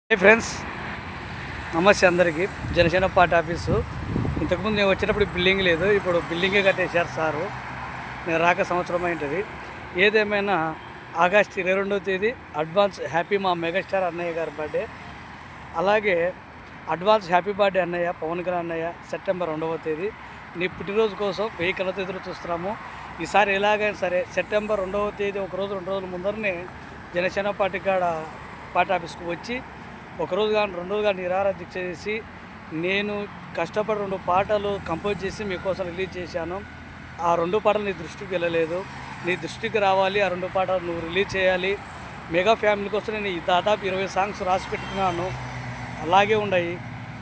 హే friends, నమస్తే అందరికీ. Janasena party office ఇంతకుముందు నేను వచ్చేటప్పుడు బిల్డింగ్ లేదు, ఇప్పుడు బిల్డింగే కట్టేశారు సారు. నేను రాక సంవత్సరం అయింటుంది. ఏదేమైనా ఆగస్టు 22వ తేదీ అడ్వాన్స్ హ్యాపీ మా మెగాస్టార్ అన్నయ్య గారి బర్త్డే. అలాగే అడ్వాన్స్ హ్యాపీ బర్త్డే అన్నయ్య పవన్ కళ్యాణ్ అన్నయ్య. సెప్టెంబర్ 2వ తేదీ నీ పుట్టినరోజు కోసం 1000 కళ్ళతో ఎదురు చూస్తున్నాము. ఈసారి ఎలాగైనా సరే సెప్టెంబర్ 2వ తేదీ ఒకరోజు 2 రోజుల ముందరనే జనసేన పార్టీ పార్టీ ఆఫీస్కి వచ్చి ఒకరోజు కానీ 2 రోజులు కానీ నిరాహార దీక్ష చేసి నేను కష్టపడి 2 పాటలు కంపోజ్ చేసి మీకోసం రిలీజ్ చేశాను. ఆ 2 పాటలు నీ దృష్టికి వెళ్ళలేదు, నీ దృష్టికి రావాలి. ఆ 2 పాటలు నువ్వు రిలీజ్ చేయాలి. మెగా ఫ్యామిలీ కోసం నేను దాదాపు 20 సాంగ్స్ రాసి పెట్టుకున్నాను, అలాగే ఉన్నాయి.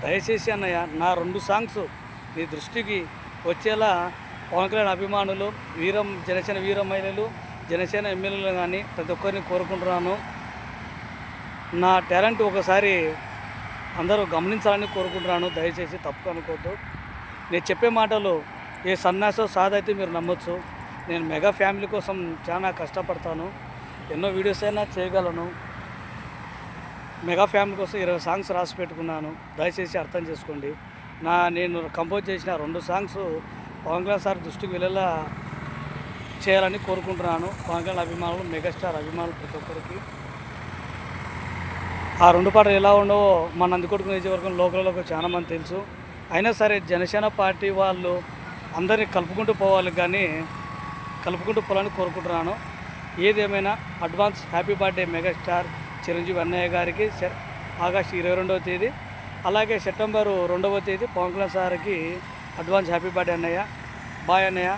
దయచేసి అన్నయ్య నా 2 సాంగ్స్ నీ దృష్టికి వచ్చేలా పవన్ కళ్యాణ్ అభిమానులు, జనసేన వీర మహిళలు, జనసేన ఎమ్మెల్యేలు కానీ ప్రతి ఒక్కరిని కోరుకుంటున్నాను. నా టాలెంట్ ఒకసారి అందరూ గమనించాలని కోరుకుంటున్నాను. దయచేసి తప్పు అనుకోవద్దు. నేను చెప్పే మాటలు ఏ సన్యాసో సాధైతే మీరు నమ్మొచ్చు. నేను మెగా ఫ్యామిలీ కోసం చాలా కష్టపడతాను, ఎన్నో వీడియోస్ అయినా చేయగలను. మెగా ఫ్యామిలీ కోసం 20 సాంగ్స్ రాసి పెట్టుకున్నాను, దయచేసి అర్థం చేసుకోండి. నేను కంపోజ్ చేసిన 2 సాంగ్స్ పవన్ కళ్యాణ్ సార్ దృష్టికి వెళ్ళేలా చేయాలని కోరుకుంటున్నాను. పవన్ కళ్యాణ్ అభిమానులు, మెగాస్టార్ అభిమానులు ప్రతి ఒక్కరికి ఆ 2 పాటలు ఎలా ఉండవో మన నందికొట్టు నియోజకవర్గం లోకల్లోకి చాలా మంది తెలుసు. అయినా సరే జనసేన పార్టీ వాళ్ళు అందరినీ కలుపుకుంటూ పోవాలని కోరుకుంటున్నాను. ఏదేమైనా advance happy birthday megastar Chiranjeevi అన్నయ్య గారికి ఆగస్టు 22వ తేదీ. అలాగే సెప్టెంబర్ 2వ తేదీ పవన్ కళ్యాణ్ సార్కి అడ్వాన్స్ హ్యాపీ బర్త్డే అన్నయ్య. బాయ్ అన్నయ్య.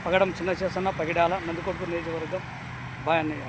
పగడం చిన్న చేసన్న పగిడాల, నందికొట్టు నియోజకవర్గం. బాయ్ అన్నయ్య.